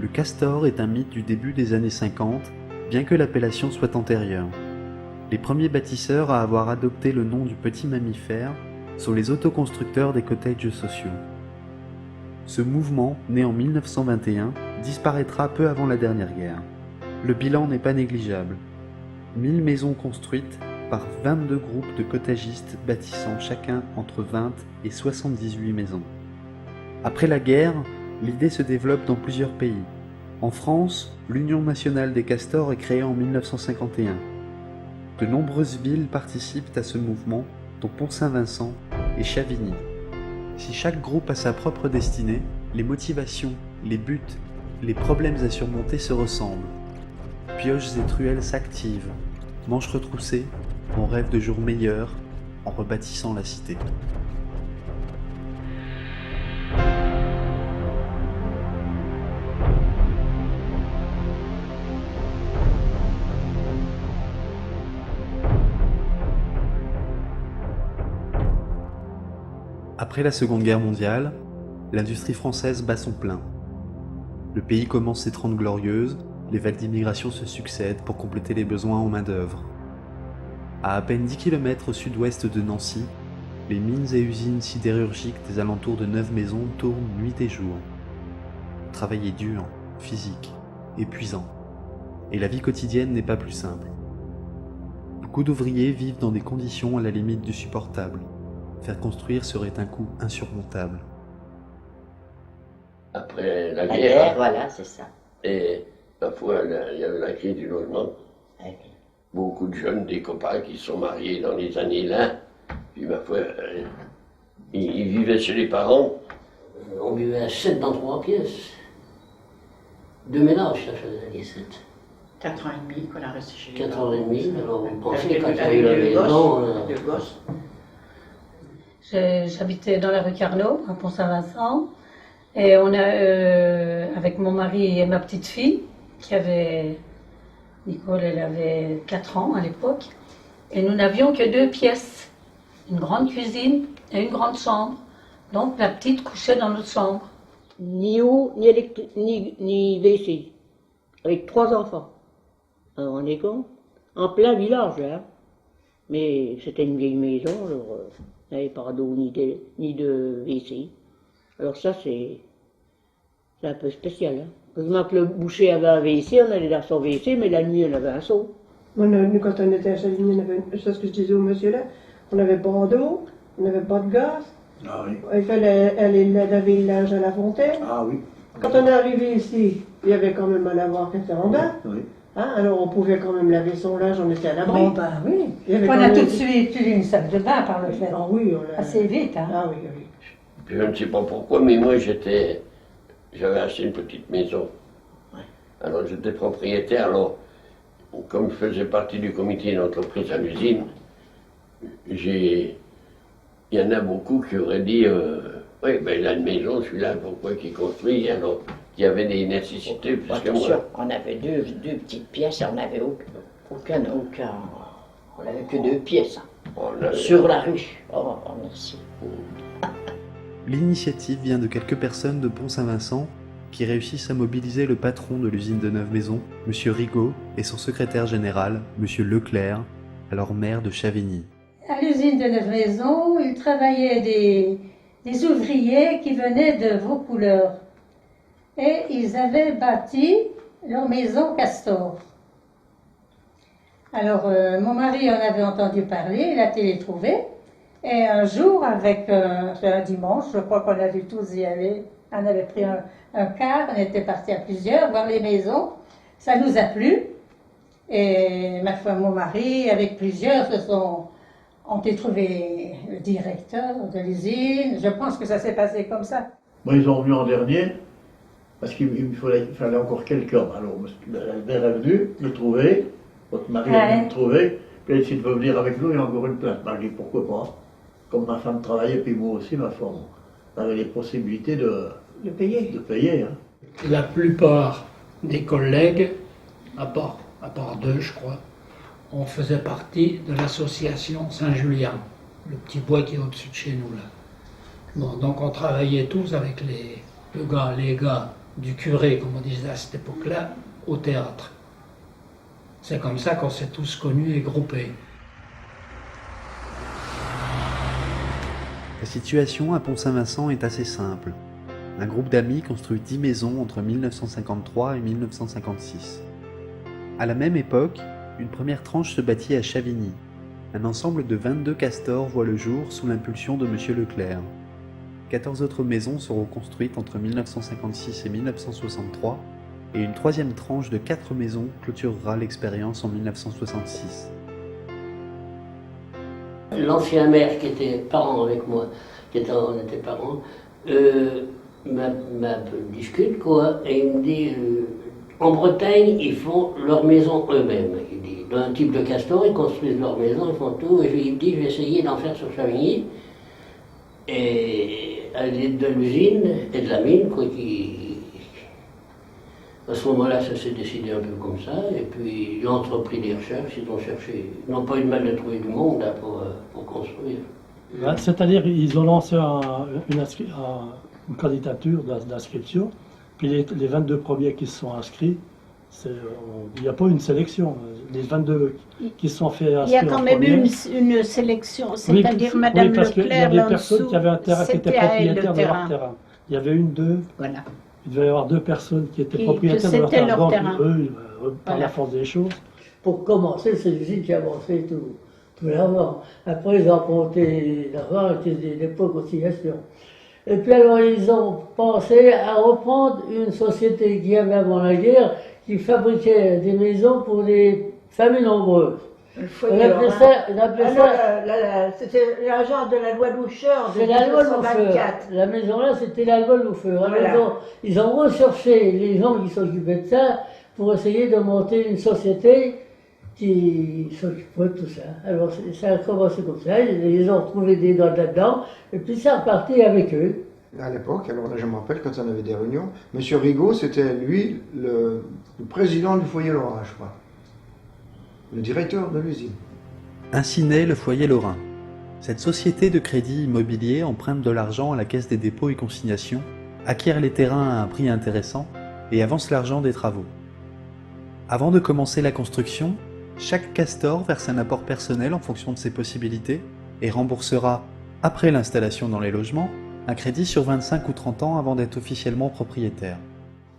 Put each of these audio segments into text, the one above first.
Le castor est un mythe du début des années 50, bien que l'appellation soit antérieure. Les premiers bâtisseurs à avoir adopté le nom du petit mammifère sont les autoconstructeurs des cottages sociaux. Ce mouvement, né en 1921, disparaîtra peu avant la dernière guerre. Le bilan n'est pas négligeable. 1000 maisons construites par 22 groupes de cottagistes bâtissant chacun entre 20 et 78 maisons. Après la guerre, l'idée se développe dans plusieurs pays. En France, l'Union nationale des castors est créée en 1951. De nombreuses villes participent à ce mouvement, dont Pont-Saint-Vincent et Chavigny. Si chaque groupe a sa propre destinée, les motivations, les buts, les problèmes à surmonter se ressemblent. Pioches et truelles s'activent, manches retroussées, on rêve de jours meilleurs en rebâtissant la cité. Après la Seconde Guerre mondiale, l'industrie française bat son plein. Le pays commence ses 30 glorieuses, les vagues d'immigration se succèdent pour compléter les besoins en main-d'œuvre. À peine 10 km au sud-ouest de Nancy, les mines et usines sidérurgiques des alentours de 9 maisons tournent nuit et jour. Le travail est dur, physique, épuisant, et la vie quotidienne n'est pas plus simple. Beaucoup d'ouvriers vivent dans des conditions à la limite du supportable. Faire construire serait un coût insurmontable. Après la La guerre, guerre, voilà, c'est ça. et parfois il y avait la crise du logement. Ouais. Beaucoup de jeunes, des copains qui se sont mariés dans les années là, puis ma foi, ils vivaient chez les parents. On vivait à 7 dans 3 pièces. 2 ménages, ça faisait les 7. 4 ans et demi qu'on a resté chez les 4 ans et demi, alors on pensait Avec quand il y a avec eu la deux maison. gosses, deux gosses. J'habitais dans la rue Carnot, à Pont-Saint-Vincent, et on a, avec mon mari et ma petite fille, qui avait, Nicole, elle avait 4 ans à l'époque, et nous n'avions que 2 pièces, une grande cuisine et une grande chambre. Donc la petite couchait dans notre chambre. Ni eau, ni WC, avec 3 enfants. Alors, on est con, en plein village, là. Mais c'était une vieille maison, alors il n'y avait pas d'eau ni de WC. Alors ça, c'est un peu spécial. Hein. Heureusement que le boucher avait un WC, on allait dans son WC, mais la nuit, on avait un seau. Nous, quand on était à Chavigny, c'est ce que je disais au monsieur là, on n'avait pas d'eau, on n'avait pas de gaz. Ah oui. Il fallait aller laver le linge à la fontaine. Ah oui. Quand on est arrivé ici, il y avait quand même un lavoir qui était en bas. Oui. Hein, alors on pouvait quand même laver son linge, on était à l'abri. Bon, ben oui. Il y avait On quand a même- tout de suite eu une salle de bain par le fait. Ah oui, on l'a... Assez vite, hein. Ah oui, oui. Puis je ne sais pas pourquoi, mais moi j'avais acheté une petite maison. Alors j'étais propriétaire, alors comme je faisais partie du comité d'entreprise à l'usine, il y en a beaucoup qui auraient dit oui, ben il a une maison, celui-là, pourquoi qu'il construit? Alors il y avait des nécessités, plus que Attention, moi. on avait deux petites pièces et on n'avait aucun. On n'avait que 2 pièces. Hein. On avait- Sur la rue. Oh, merci. L'initiative vient de quelques personnes de Pont-Saint-Vincent qui réussissent à mobiliser le patron de l'usine de 9 maisons, M. Rigaud, et son secrétaire général, M. Leclerc, alors maire de Chavigny. À l'usine de 9 maisons, il travaillait des ouvriers qui venaient de Vaucouleurs. Et ils avaient bâti leur maison Castor. Alors, mon mari en avait entendu parler, il a télé-trouvé. Et un jour, c'est un dimanche, je crois qu'on a dû tous y aller. On avait pris un car, on était partis à plusieurs voir les maisons. Ça nous a plu. Et ma foi, mon mari, avec plusieurs, ont été trouver le directeur de l'usine. Je pense que ça s'est passé comme ça. Moi, ils ont venu en dernier, parce qu'il fallait encore quelqu'un. Alors, la mère est venue, le trouver, votre mari est venu le trouver, puis elle a essayé de venir avec nous, il y a encore une place. Ben, je dis pourquoi pas. Comme ma femme travaillait, puis moi aussi, ma femme, on avait les possibilités de payer. Hein. La plupart des collègues, à part 2, je crois, on faisait partie de l'association Saint-Julien, le petit bois qui est au-dessus de chez nous là. Bon, donc on travaillait tous avec les gars du curé, comme on disait à cette époque-là, au théâtre. C'est comme ça qu'on s'est tous connus et groupés. La situation à Pont-Saint-Vincent est assez simple. Un groupe d'amis construit 10 maisons entre 1953 et 1956. À la même époque, une première tranche se bâtit à Chavigny. Un ensemble de 22 castors voit le jour sous l'impulsion de M. Leclerc. 14 autres maisons seront construites entre 1956 et 1963, et une troisième tranche de 4 maisons clôturera l'expérience en 1966. L'ancien maire qui était parent avec moi, on était parents, discute quoi, et il me dit en Bretagne, ils font leur maison eux-mêmes. Il dit, dans un type de castor, ils construisent leur maison, ils font tout, et il me dit, je vais essayer d'en faire sur Chavigny, et à l'aide de l'usine et de la mine, quoi, à ce moment-là, ça s'est décidé un peu comme ça, et puis ils ont entrepris des recherches, ils n'ont pas eu de mal de trouver du monde là, pour construire. C'est-à-dire, ils ont lancé une candidature d'inscription, puis les 22 premiers qui se sont inscrits, il n'y a pas une sélection. Les 22 qui se sont fait inscrire. Il y a quand même une sélection, c'est-à-dire oui, Madame parce qu'il y a des personnes qui avaient un terrain, qui étaient propriétaires de leur terrain. Il y avait deux. Voilà. Il devait y avoir 2 personnes qui étaient propriétaires de leur terrain. Donc, eux, par la force des choses. Pour commencer, c'est l'usine qui a avancé tout l'argent. Après, ils ont apporté l'argent avec des dépôts de conciliation. Et puis alors, ils ont pensé à reprendre une société qui avait avant la guerre, qui fabriquait des maisons pour des familles nombreuses. On appelait ça... C'était l'agent de la loi Loucheur de C'est la loi Loucheur. 1924. La maison-là, c'était la loi Loucheur. Voilà. Ils ont recherché les gens qui s'occupaient de ça pour essayer de monter une société qui s'occupait de tout ça. Alors ça a commencé comme ça, ils ont retrouvé des doigts là-dedans, et puis ça repartit avec eux. À l'époque, alors là je me rappelle quand on avait des réunions, M. Rigaud, c'était lui le président du foyer Lorrain, je crois. Le directeur de l'usine. Ainsi naît le foyer Lorrain. Cette société de crédit immobilier emprunte de l'argent à la Caisse des dépôts et consignations, acquiert les terrains à un prix intéressant et avance l'argent des travaux. Avant de commencer la construction, chaque castor verse un apport personnel en fonction de ses possibilités et remboursera, après l'installation dans les logements, un crédit sur 25 ou 30 ans avant d'être officiellement propriétaire.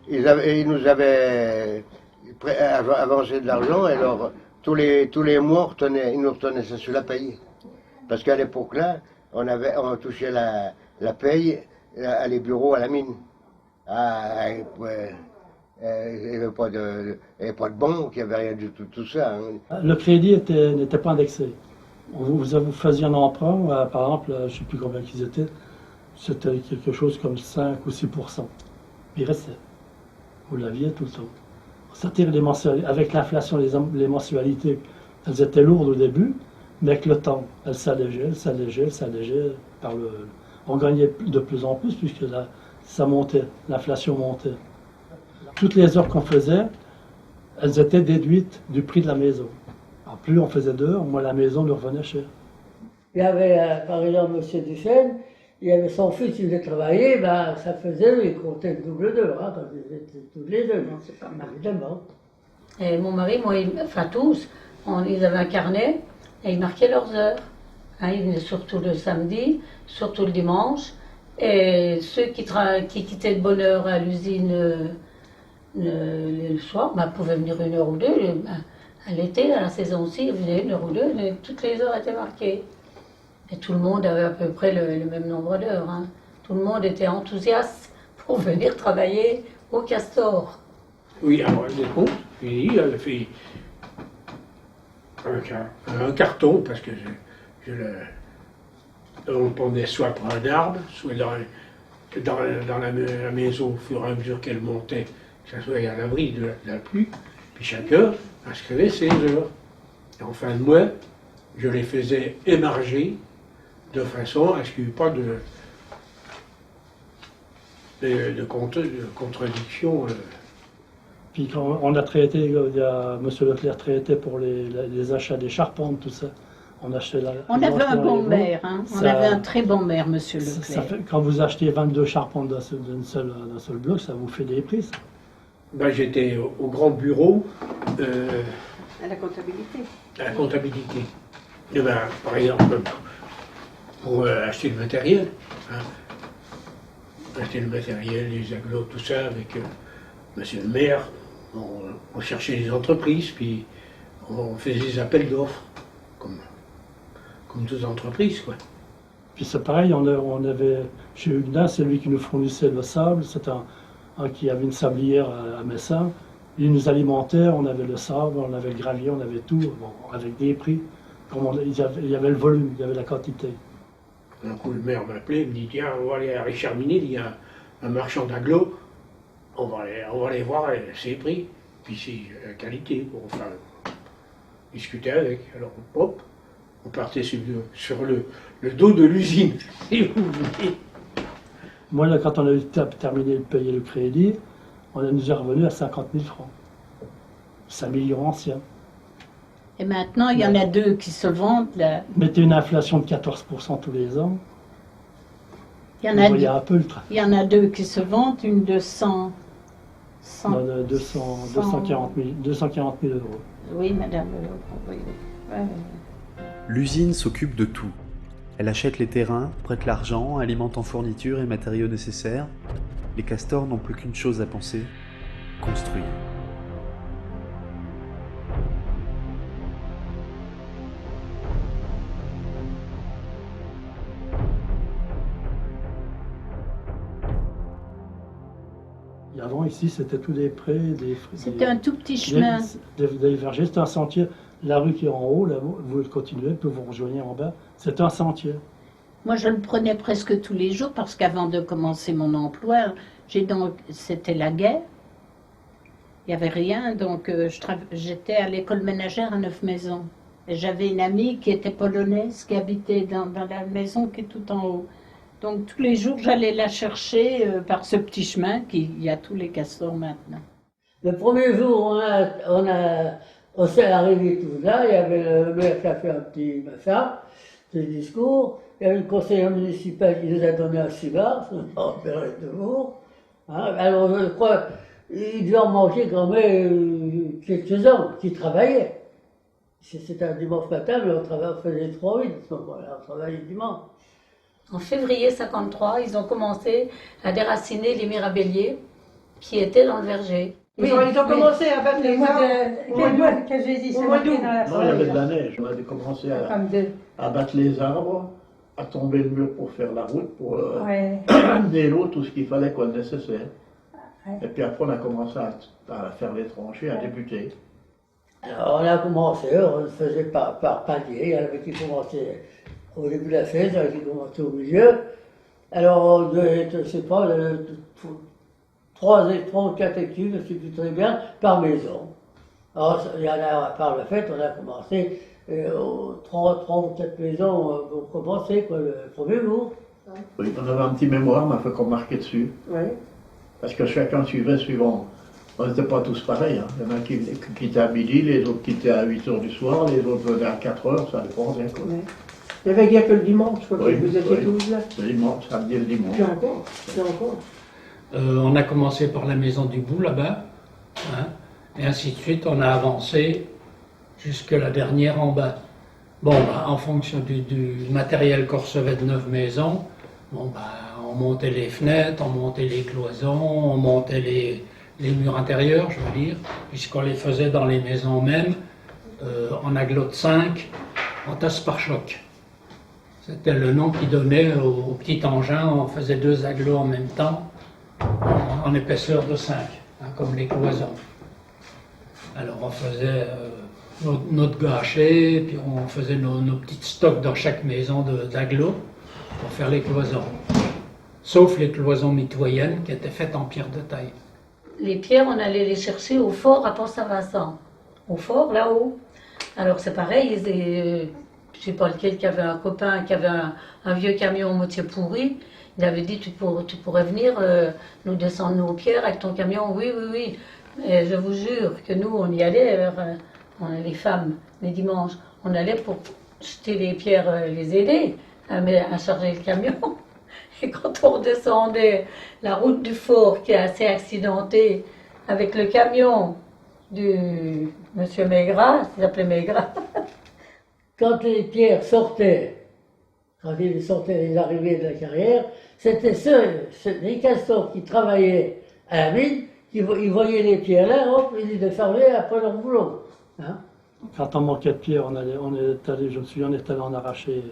Ils nous avaient avancé de l'argent et alors tous les mois ils nous retenaient ça sur la paye. Parce qu'à l'époque-là, on touchait la paye à les bureaux à la mine. Il n'y avait pas de banque, il n'y avait rien du tout ça. Hein. Le crédit n'était pas indexé. Vous faisiez un emprunt, par exemple, je ne sais plus combien qu'ils étaient, c'était quelque chose comme 5 ou 6%. Il restait. Vous l'aviez tout le temps. C'est-à-dire avec l'inflation, les mensualités, elles étaient lourdes au début, mais avec le temps, elles s'allégeaient. On gagnait de plus en plus puisque ça montait, l'inflation montait. Toutes les heures qu'on faisait, elles étaient déduites du prix de la maison. Alors, plus on faisait d'heures, moins la maison nous revenait cher. Il y avait, par exemple, M. Duchesne, il y avait son fils qui venait travailler, ça faisait, il comptait le double d'heures, quand ils étaient tous les deux. Non, c'est pas mal. Évidemment. Et mon mari, tous, ils avaient un carnet et ils marquaient leurs heures. Ils venaient surtout le samedi, surtout le dimanche. Et ceux qui quittaient de bonne heure à l'usine le soir, pouvaient venir 1 heure ou 2. À l'été, à la saison aussi, ils venaient 1 heure ou 2, mais toutes les heures étaient marquées. Et tout le monde avait à peu près le même nombre d'heures. Hein. Tout le monde était enthousiaste pour venir travailler au Castor. Oui, alors elle compte, puis elle a fait un carton, parce que on pendait soit par un arbre, soit dans la maison, au fur et à mesure qu'elle montait, que ça soit à l'abri de la pluie, puis chacun inscrivait ses heures. Et en fin de mois, je les faisais émarger de façon à ce qu'il n'y ait pas de contradiction. Puis quand on a traité, M. Leclerc traitait pour les achats des charpentes, tout ça. On achetait On avait un dans bon les maire, hein. On avait un très bon maire, monsieur ça Leclerc. quand vous achetez 22 charpentes d'un seul bloc, ça vous fait des prix, ça. Ben, j'étais au grand bureau À la comptabilité. à la comptabilité. Et ben, par exemple, pour acheter le matériel, hein, acheter le matériel, les agglos, tout ça, avec monsieur le maire, on cherchait les entreprises, puis on faisait des appels d'offres, comme toutes entreprises, quoi. Puis c'est pareil, on avait chez Huguenin, c'est lui qui nous fournissait le sable, c'était un qui avait une sablière à Messin. Il nous alimentait, on avait le sable, on avait le gravier, on avait tout, bon, avec des prix. Il y avait le volume, il y avait la quantité. Un coup, le maire m'appelait, il me dit, tiens, on va aller à Richard Minil, il y a un marchand d'agglos, on va aller voir ses prix, puis c'est la qualité, pour enfin, discuter avec. Alors, hop, on partait sur le dos de l'usine, si vous voulez. Moi, là, quand on a terminé de payer le crédit, on nous est revenu à 50 000 francs. 5 millions anciens. Et maintenant, il y en a deux qui se vendent. Là. Mettez une inflation de 14% tous les ans. Il y en vous a voyez deux. un peu le train. Il y en a deux qui se vendent, une de 240 000 euros. Oui, madame. Oui, oui. Ouais, ouais. L'usine s'occupe de tout. Elle achète les terrains, prête l'argent, alimente en fournitures et matériaux nécessaires. Les castors n'ont plus qu'une chose à penser, construire. Et avant, ici, c'était tous des prés, C'était un tout petit chemin. Des vergers, c'était un sentier. La rue qui est en haut, là, vous continuez, puis vous rejoignez en bas. C'est un sentier. Moi, je le prenais presque tous les jours parce qu'avant de commencer mon emploi, c'était la guerre. Il n'y avait rien, donc j'étais à l'école ménagère à Neuf-Maisons. Et j'avais une amie qui était polonaise, qui habitait dans la maison qui est tout en haut. Donc tous les jours, j'allais la chercher par ce petit chemin qu'il y a tous les castors maintenant. Le premier jour, on s'est arrivé tout là, il y avait le maire qui a fait un petit discours, il y avait une conseillère municipale qui nous a donné un cigare, ça m'a opéré de vous. Hein, alors je crois, il devait en manquer quand même quelques-uns qui travaillaient. C'était un dimanche matin, mais on faisait 3 8 à ce moment-là, on travaillait dimanche. En février 53, ils ont commencé à déraciner les mirabelliers qui étaient dans le verger. Oui, ils ont commencé à battre les arbres au mois d'août. Non, il y avait de la neige. On a commencé à battre les arbres, à tomber le mur pour faire la route, pour amener l'eau, tout ce qu'il fallait, quoi, nécessaire. Et puis après, on a commencé à faire les tranchées, à débuter. Alors on a commencé, on le faisait par palier, il y en avait qui commençaient au début de la fête, il y en avait qui commençaient au milieu. Alors on devait être, je sais pas, 3 ou 4 hectares, je ne sais plus très bien, par maison. Alors il y en a, par la fête, on a commencé 3 ou 4 maisons pour commencer, quoi, le premier jour. Oui, on avait un petit mémoire, mais il faut qu'on marquait dessus. Oui. Parce que chacun suivait suivant. On n'était pas tous pareils. Hein. Il y en a qui quittaient à midi, les autres quittaient à 8 h du soir, les autres venaient à 4 h, ça dépendait. Quoi. Oui. Il y avait guère que le dimanche, quoi, Oui, que vous étiez oui. tous là. Le dimanche, samedi et le dimanche. Puis encore. On a commencé par la maison du bout là-bas, hein, et ainsi de suite, on a avancé jusque la dernière en bas. Bon, bah, en fonction du matériel qu'on recevait de Neuf-Maisons, bon, bah, on montait les fenêtres, on montait les cloisons, on montait les murs intérieurs, je veux dire, puisqu'on les faisait dans les maisons mêmes, en agglos de 5, en tasse par choc. C'était le nom qu'ils donnaient au petit engin, on faisait 2 agglos en même temps, en épaisseur de 5, hein, comme les cloisons. Alors on faisait notre gâcher, puis on faisait nos petits stocks dans chaque maison d'agglos pour faire les cloisons. Sauf les cloisons mitoyennes qui étaient faites en pierre de taille. Les pierres, on allait les chercher au fort à Pont-Saint-Vincent. Au fort, là-haut. Alors c'est pareil, je sais pas lequel qui avait un copain qui avait un vieux camion moitié pourri. Il avait dit tu pourrais venir nous descendre nos pierres avec ton camion. Oui, oui, oui. Mais je vous jure que nous, on y allait, les femmes, les dimanches, on allait jeter les pierres, les aider à charger le camion. Et quand on redescendait la route du fort, qui est assez accidentée, avec le camion du monsieur Maigrat, il s'appelait Maigrat. Quand les pierres sortaient, quand ils sortaient les arrivées de la carrière, c'était les castors qui travaillaient à la mine, ils voyaient les pierres là, hop, ils les fermaient après leur boulot. Hein? Quand on manquait de pierres, on est allé, je me souviens, on est allé en arracher,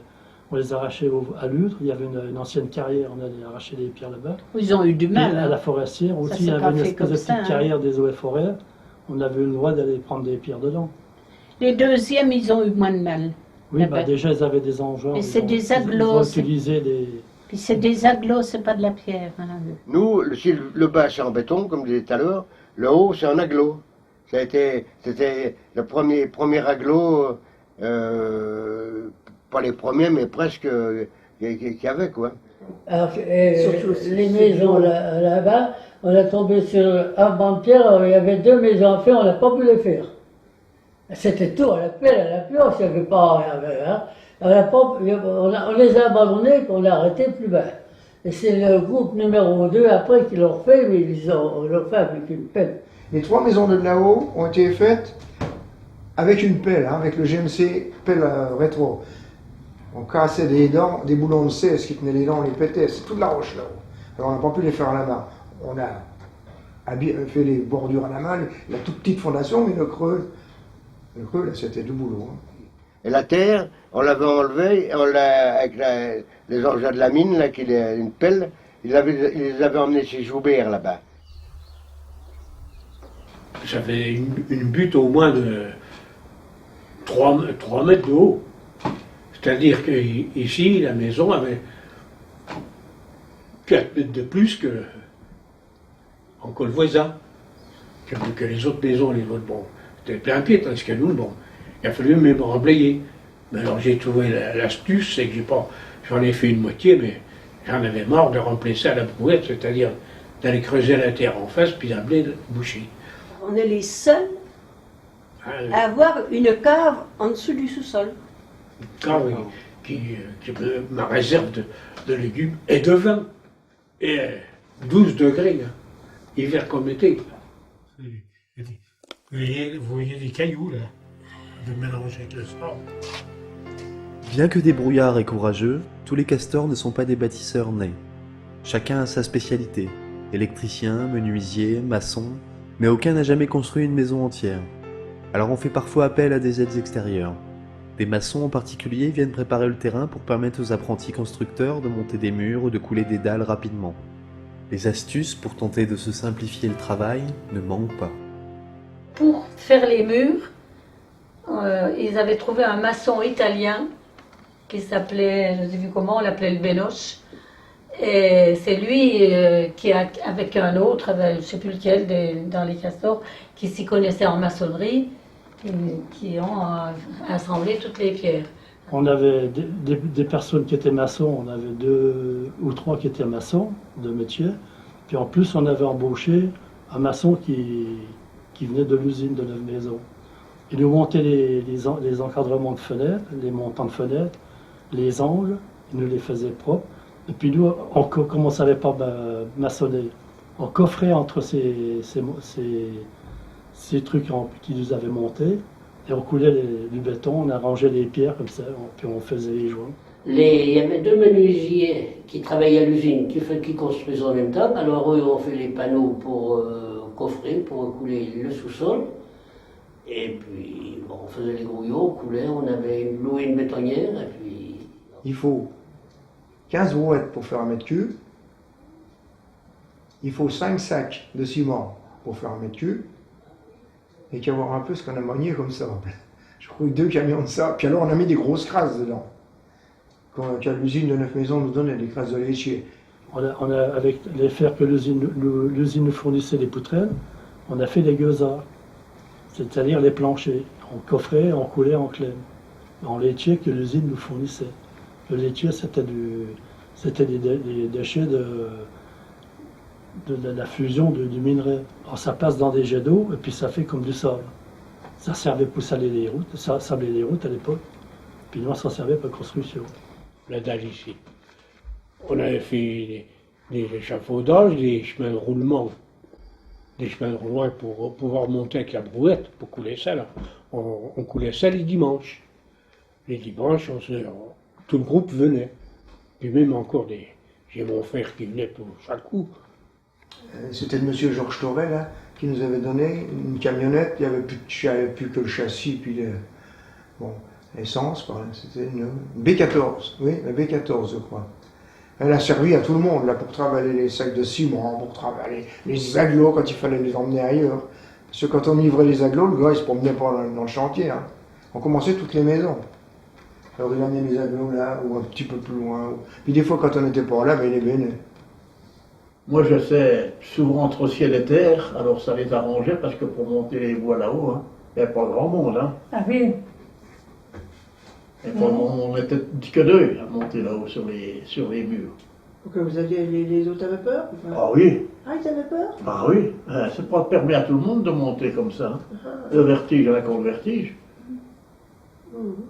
on les arrachait à Lutre, il y avait une ancienne carrière, on allait arracher les pierres là-bas. Ils ont eu du mal. À la forestière aussi, il y avait une espèce de petite carrière des eaux et forêts, on avait eu le droit d'aller prendre des pierres dedans. Les deuxièmes, ils ont eu moins de mal. Oui, bah déjà, ils avaient des engins. Et c'est des agglos. Ils ont utilisé des... Puis c'est des agglos, c'est pas de la pierre. Hein. Nous, le bas c'est en béton, comme je disais tout à l'heure, le haut c'est en agglo. C'était le premier agglo, pas les premiers, mais presque qu'il y avait, quoi. Alors, les maisons là-bas, on a tombé sur un banc de pierre, il y avait 2 maisons à faire, on n'a pas pu les faire. C'était tout, à la pelle, à la pioche, il n'y avait pas... Hein. On les a abandonnés, on a arrêté plus bas. Et c'est le groupe numéro 2 après qui l'ont fait, mais ils l'ont fait avec une pelle. Les 3 maisons de là-haut ont été faites avec une pelle, hein, avec le GMC pelle rétro. On cassait des dents, des boulons de 16 qui tenaient les dents, on les pétait, c'est toute la roche là-haut. Alors on n'a pas pu les faire à la main. On a fait les bordures à la main, la toute petite fondation, mais le creux là, c'était du boulot. Hein. Et la terre, on l'avait enlevée, avec les engins de la mine, là, une pelle, ils les avaient emmenés chez Joubert là-bas. J'avais une butte au moins de 3 mètres de haut. C'est-à-dire qu'ici, la maison avait 4 mètres de plus en Colvoisin, que les autres maisons, les autres, bon, c'était plein pied, tandis que nous, bon, il a fallu même reblayer. Mais alors j'ai trouvé l'astuce, c'est que j'en ai fait une moitié, mais j'en avais marre de remplacer à la brouette, c'est-à-dire d'aller creuser la terre en face, puis d'amener boucher. On est les seuls à avoir une cave en dessous du sous-sol. Ah oui, qui est ma réserve de légumes et de vin. Et 12 degrés, hein, hiver comme été. Vous voyez des cailloux là, de mélanger avec le sable. Bien que débrouillards et courageux, tous les castors ne sont pas des bâtisseurs nés. Chacun a sa spécialité, électricien, menuisier, maçon, mais aucun n'a jamais construit une maison entière. Alors on fait parfois appel à des aides extérieures. Des maçons en particulier viennent préparer le terrain pour permettre aux apprentis constructeurs de monter des murs ou de couler des dalles rapidement. Les astuces pour tenter de se simplifier le travail ne manquent pas. Pour faire les murs, ils avaient trouvé un maçon italien qui s'appelait, je ne sais plus comment, on l'appelait le Benoche. Et c'est lui qui, avec un autre, je ne sais plus lequel, dans les castors, qui s'y connaissait en maçonnerie, qui ont assemblé toutes les pierres. On avait des personnes qui étaient maçons, on avait 2 ou 3 qui étaient maçons de métier, puis en plus on avait embauché un maçon qui venait de l'usine de Neuve-Maison. Il nous montait les encadrements de fenêtres, les montants de fenêtres, les angles, il nous les faisait propres. Et puis nous, comme on ne savait pas maçonner, on coffrait entre ces trucs qui nous avaient montés, et on coulait du béton, on arrangeait les pierres comme ça, puis on faisait les joints. Il y avait 2 menuisiers qui travaillaient à l'usine, qui construisaient en même temps. Alors eux ont fait les panneaux pour coffrer, pour couler le sous-sol. Et puis bon, on faisait les grouillots, on coulait, on avait loué une bétonnière, et puis... Il faut 15 brouettes pour faire 1 mètre cube. Il faut 5 sacs de ciment pour faire 1 mètre cube. Et qu'il y avoir un peu ce qu'on a manié comme ça. Je crois 2 camions de ça. Puis alors on a mis des grosses crasses dedans. Quand l'usine de Neuve-Maison nous donnait des crasses de laitier. On a, avec les fers que l'usine nous fournissait, les poutrelles, on a fait des gueusards, c'est-à-dire les planchers. On coffrait, on coulait en clem, en laitier que l'usine nous fournissait. Le laitier, c'était des déchets de la fusion du minerai. Alors ça passe dans des jets d'eau et puis ça fait comme du sable. Ça servait pour saler les routes, sabler les routes à l'époque. Puis nous, on s'en servait pour la construction. La dalle ici. On avait fait des échafaudages, des chemins de roulement. Des chemins de roulement pour pouvoir monter avec la brouette, pour couler ça. Là. On coulait ça les dimanches. Les dimanches, tout le groupe venait. Puis même encore j'ai mon frère qui venait pour chaque coup. C'était le monsieur Georges Torel là, qui nous avait donné une camionnette, il n'y avait plus que le châssis, puis l'essence, c'était une B14, oui, la B14 je crois. Elle a servi à tout le monde, là, pour travailler les sacs de ciment, pour travailler les agglos quand il fallait les emmener ailleurs. Parce que quand on livrait les agglos, le gars il se promenait pas dans le chantier. Hein. On commençait toutes les maisons. Alors il amenait les agglos là, ou un petit peu plus loin. Puis des fois quand on n'était pas là, il les venait. Moi je sais, souvent entre ciel et terre, alors ça les arrangeait parce que pour monter les voies là-haut, hein, il n'y avait pas grand monde. Hein. Ah oui. Et on était que deux à monter là-haut sur les murs. Pourquoi vous aviez les autres avaient peur? Ah oui. Ah, ils avaient peur? Ah oui. C'est pas permis à tout le monde de monter comme ça. Le vertige, il y en a qui ont le vertige.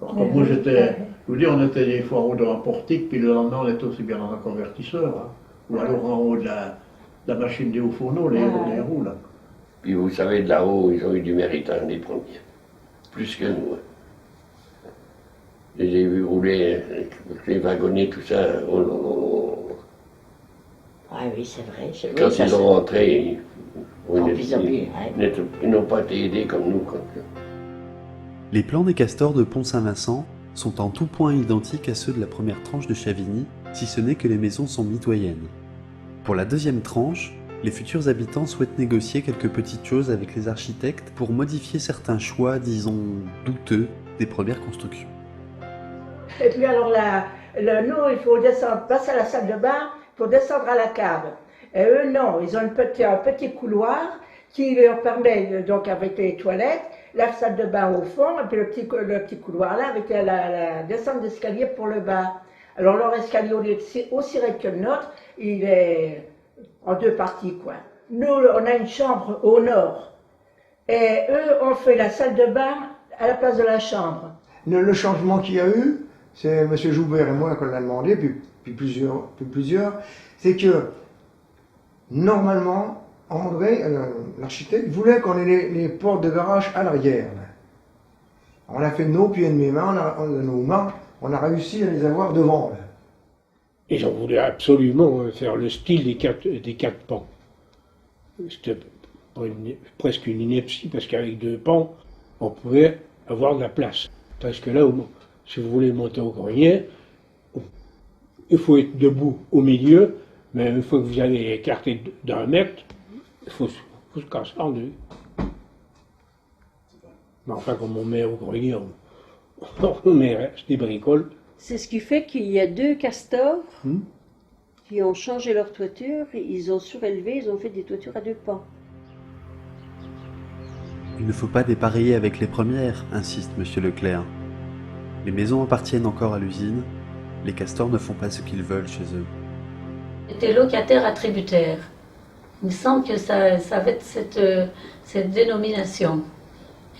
Alors comme moi j'étais, je vous dis, on était des fois en haut d'un portique, puis le lendemain on était aussi bien dans un convertisseur. Hein. Ou alors en haut de la machine des hauts fourneaux, les roues là. Puis vous savez, de là-haut, ils ont eu du mérite, hein, les premiers. Plus que nous. Hein. Je les ai vus rouler, les wagonnets, tout ça. Ah oui, c'est vrai. Quand ils sont rentrés, ils n'ont pas été aidés comme nous. Les plans des castors de Pont-Saint-Vincent sont en tout point identiques à ceux de la première tranche de Chavigny, si ce n'est que les maisons sont mitoyennes. Pour la deuxième tranche, les futurs habitants souhaitent négocier quelques petites choses avec les architectes pour modifier certains choix, disons, douteux des premières constructions. Et puis alors nous, il faut descendre, passer à la salle de bain, il faut descendre à la cave. Et eux, non, ils ont un petit couloir qui leur permet, donc avec les toilettes, la salle de bain au fond, et puis le petit couloir là, avec la descente d'escalier pour le bas. Alors leur escalier, aussi raide que le nôtre, il est en deux parties, quoi. Nous, on a une chambre au nord. Et eux, on fait la salle de bain à la place de la chambre. Le changement qu'il y a eu, c'est M. Joubert et moi qu'on l'a demandé, puis plusieurs, c'est que normalement, André, l'architecte, voulait qu'on ait les portes de garage à l'arrière. On a fait de nos pieds et de nos mains, on a réussi à les avoir devant. Là. Ils ont voulu absolument faire le style des quatre pans. C'était presque une ineptie, parce qu'avec 2 pans, on pouvait avoir de la place. Parce que là, si vous voulez monter au grenier, il faut être debout au milieu, mais une fois que vous avez écarté d'1 mètre, il faut se casser en deux. Mais enfin, comme on met au grenier, on met des bricoles. C'est ce qui fait qu'il y a 2 castors qui ont changé leur toiture, ils ont surélevé, ils ont fait des toitures à 2 pans. Il ne faut pas dépareiller avec les premières, insiste M. Leclerc. Les maisons appartiennent encore à l'usine, les castors ne font pas ce qu'ils veulent chez eux. C'était locataire attributaire. Il me semble que ça avait cette dénomination.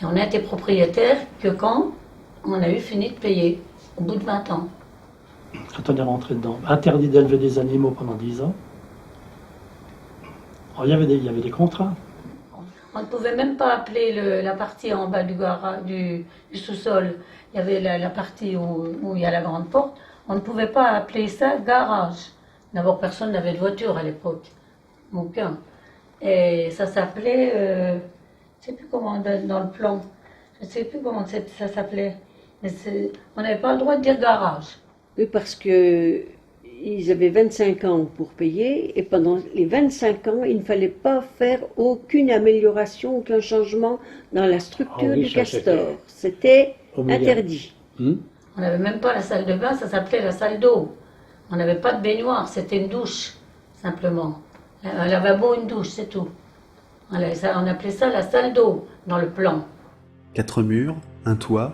Et on a été propriétaire que quand on a eu fini de payer, au bout de 20 ans. Quand on est rentré dedans, interdit d'élever des animaux pendant 10 ans. Alors, il y avait des contrats. On ne pouvait même pas appeler la partie en bas du sous-sol. Il y avait la partie où il y a la grande porte. On ne pouvait pas appeler ça garage. D'abord, personne n'avait de voiture à l'époque. Aucun. Et ça s'appelait, je ne sais plus comment, dans le plan, je ne sais plus comment ça s'appelait. Mais on n'avait pas le droit de dire garage. Oui, parce que ils avaient 25 ans pour payer, et pendant les 25 ans, il ne fallait pas faire aucune amélioration, aucun changement dans la structure du castor. C'était interdit. On n'avait même pas la salle de bain, ça s'appelait la salle d'eau. On n'avait pas de baignoire, c'était une douche, simplement. Un lavabo, une douche, c'est tout. On appelait ça la salle d'eau, dans le plan. 4 murs, un toit,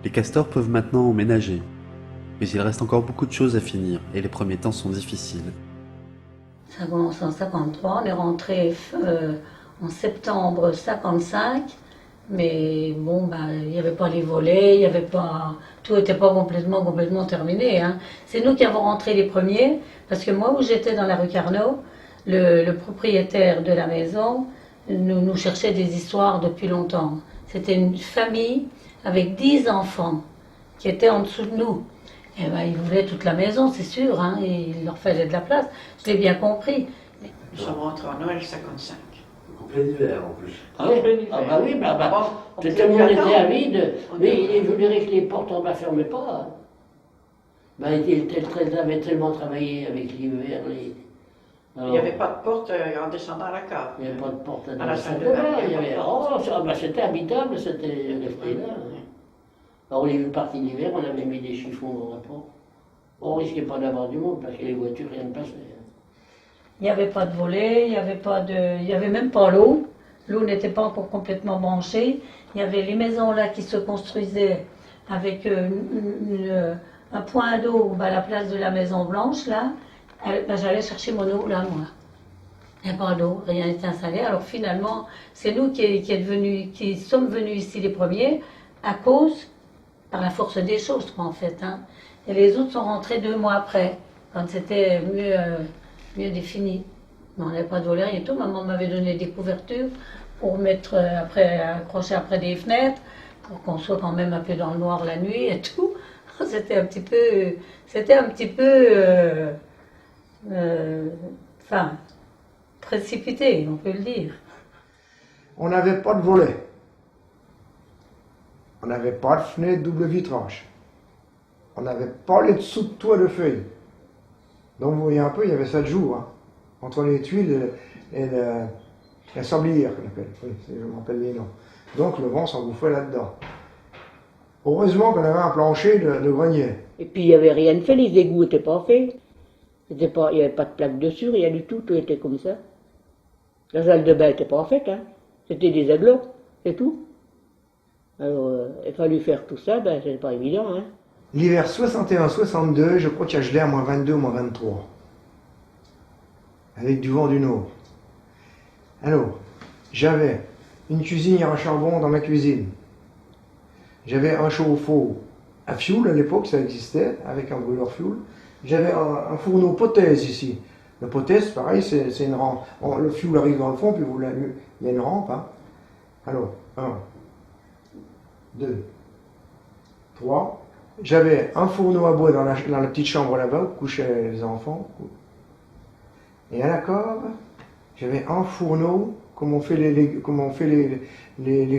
les castors peuvent maintenant emménager. Mais il reste encore beaucoup de choses à finir, et les premiers temps sont difficiles. Ça commence en 1953, on est rentré en septembre 1955, Mais bon, il n'y avait pas les volets, il y avait pas, tout n'était pas complètement terminé. Hein. C'est nous qui avons rentré les premiers, parce que moi, où j'étais dans la rue Carnot, le propriétaire de la maison nous cherchait des histoires depuis longtemps. C'était une famille avec 10 enfants qui étaient en dessous de nous. Et ils voulaient toute la maison, c'est sûr, hein, et il leur fallait de la place. Je l'ai bien compris. Nous sommes rentrés en Noël 55. En plein hiver, en plus. Ah oui, Tout le monde était avide, mais je dirais que les portes en bas ne fermaient pas. Il avait tellement travaillé avec l'hiver. Il n'y avait pas de porte en descendant à la cave. Il n'y avait pas de porte à la salle de bain. C'était habitable, c'était resté là. Alors, une partie d'hiver, on avait mis des chiffons dans la porte. On risquait pas d'avoir du monde parce que les voitures, rien ne passait. Il n'y avait pas de volet, il n'y avait même pas l'eau. L'eau n'était pas encore complètement branchée. Il y avait les maisons là qui se construisaient avec un point d'eau à la place de la Maison Blanche là. J'allais chercher mon eau là, moi. Il n'y a pas d'eau, rien n'est installé. Alors finalement, c'est nous qui sommes venus ici les premiers à cause, par la force des choses, quoi, en fait. Hein. Et les autres sont rentrés 2 mois après, quand c'était mieux défini. Mais on n'avait pas de volet, rien et tout. Maman m'avait donné des couvertures pour mettre accrocher après des fenêtres, pour qu'on soit quand même un peu dans le noir la nuit et tout. C'était un petit peu, précipité, on peut le dire. On n'avait pas de volet. On n'avait pas de fenêtre double vitrage. On n'avait pas les dessous de toit de feuilles. Donc vous voyez un peu, il y avait ça de jour, hein, entre les tuiles et la sablière, qu'on appelle. Oui, je m'appelle les noms. Donc le vent s'engouffrait là-dedans. Heureusement qu'on avait un plancher de grenier. Et puis il n'y avait rien de fait, les égouts n'étaient pas faits. Il n'y avait pas de plaque dessus, rien du tout, tout était comme ça. La salle de bain n'était pas faite, hein. C'était des agglos, c'est tout. Alors il a fallu faire tout ça, c'est pas évident. Hein. L'hiver 61-62, je crois qu'il y a gelé à moins 22, moins 23. Avec du vent du nord. Alors, j'avais une cuisinière à charbon dans ma cuisine. J'avais un chauffe-eau à fioul, à l'époque ça existait, avec un brûleur fioul. J'avais un fourneau potaise ici. Le potaise, pareil, c'est une rampe. Bon, le fioul arrive dans le fond, puis vous l'allumez, il y a une rampe. Hein. Alors, 1, 2, 3. J'avais un fourneau à bois dans la petite chambre là-bas où couchaient les enfants. Et à la cave, j'avais un fourneau, comme on fait les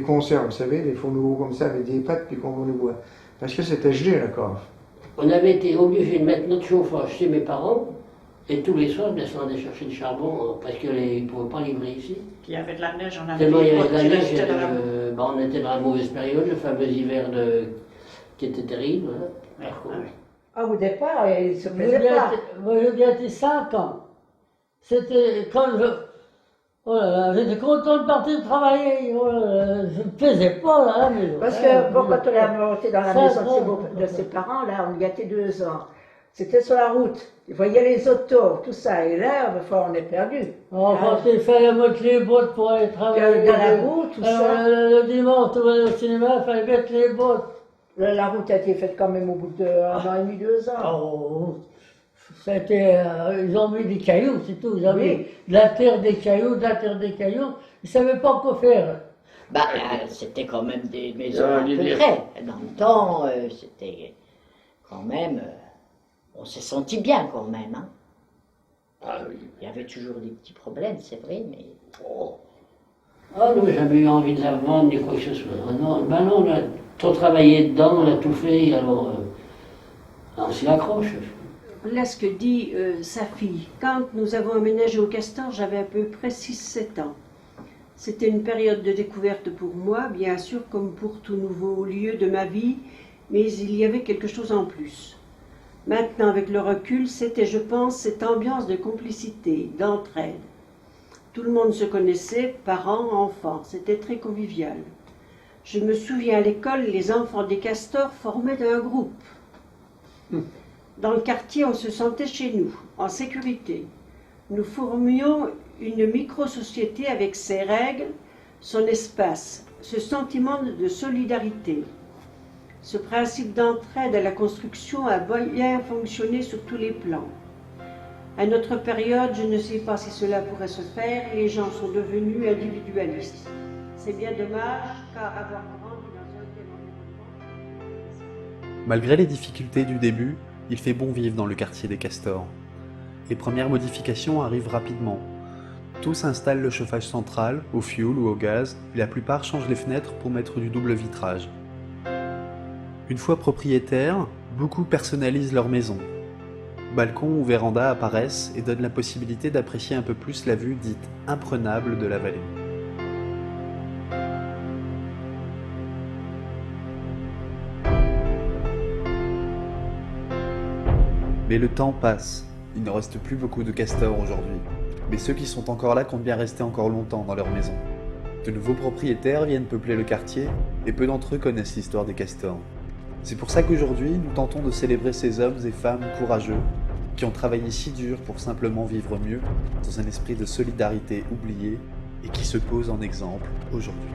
conserves, vous savez, les fourneaux comme ça, avec des pattes, puis qu'on les boit. Parce que c'était gelé, la cave. On avait été obligé de mettre notre chauffage chez mes parents, et tous les soirs, je descendais chercher du charbon, parce qu'ils ne pouvaient pas livrer ici. Il y avait de la neige, on avait Tellement il y des avait de la potes qui neige, restaient dans la... on était dans la mauvaise période, le fameux hiver qui était terrible. Au départ, il se faisait pas. Moi, j'ai bien été 5 ans. C'était quand oh là là, j'étais content de partir travailler. Oh là là, je ne plaisais pas là, mais. Parce que bon, quand on est monté dans la maison de ses parents, là, on y était 2 ans. C'était sur la route. Ils voyaient les autos, tout ça. Et là, fois, on est perdu. Enfin, il fallait mettre les bottes pour aller travailler. Dans la route, tout ça. Le dimanche, on allait au cinéma, il fallait mettre les bottes. La route a été faite quand même au bout d'1 an et demi, 2 ans. Oh, ils ont mis des cailloux, c'est tout. Ils ont mis de la terre, des cailloux, de la terre, des cailloux. Ils ne savaient pas quoi faire. C'était quand même des maisons un peu près. Dans le temps, c'était quand même... on s'est senti bien quand même. Hein. Ah oui. Il y avait toujours des petits problèmes, c'est vrai, mais... Ah, nous, jamais eu envie de la vendre, ni quoi que ce soit. Non, on a trop travaillé dedans, on a tout fait, alors on s'y accroche. Là, ce que dit sa fille. Quand nous avons aménagé au Castor, j'avais à peu près 6-7 ans. C'était une période de découverte pour moi, bien sûr, comme pour tout nouveau lieu de ma vie, mais il y avait quelque chose en plus. Maintenant, avec le recul, c'était, je pense, cette ambiance de complicité, d'entraide. Tout le monde se connaissait, parents, enfants, c'était très convivial. Je me souviens à l'école, les enfants des Castors formaient un groupe. Dans le quartier, on se sentait chez nous, en sécurité. Nous formions une micro-société avec ses règles, son espace, ce sentiment de solidarité. Ce principe d'entraide à la construction a bien fonctionné sur tous les plans. À notre période, je ne sais pas si cela pourrait se faire, les gens sont devenus individualistes. C'est bien dommage, car avoir grandi dans un tel environnement... Malgré les difficultés du début, il fait bon vivre dans le quartier des Castors. Les premières modifications arrivent rapidement. Tous installent le chauffage central, au fioul ou au gaz, et la plupart changent les fenêtres pour mettre du double vitrage. Une fois propriétaires, beaucoup personnalisent leur maison. Balcons ou vérandas apparaissent et donnent la possibilité d'apprécier un peu plus la vue dite imprenable de la vallée. Mais le temps passe, il ne reste plus beaucoup de castors aujourd'hui. Mais ceux qui sont encore là comptent bien rester encore longtemps dans leur maison. De nouveaux propriétaires viennent peupler le quartier, et peu d'entre eux connaissent l'histoire des castors. C'est pour ça qu'aujourd'hui, nous tentons de célébrer ces hommes et femmes courageux, qui ont travaillé si dur pour simplement vivre mieux, dans un esprit de solidarité oublié, et qui se posent en exemple aujourd'hui.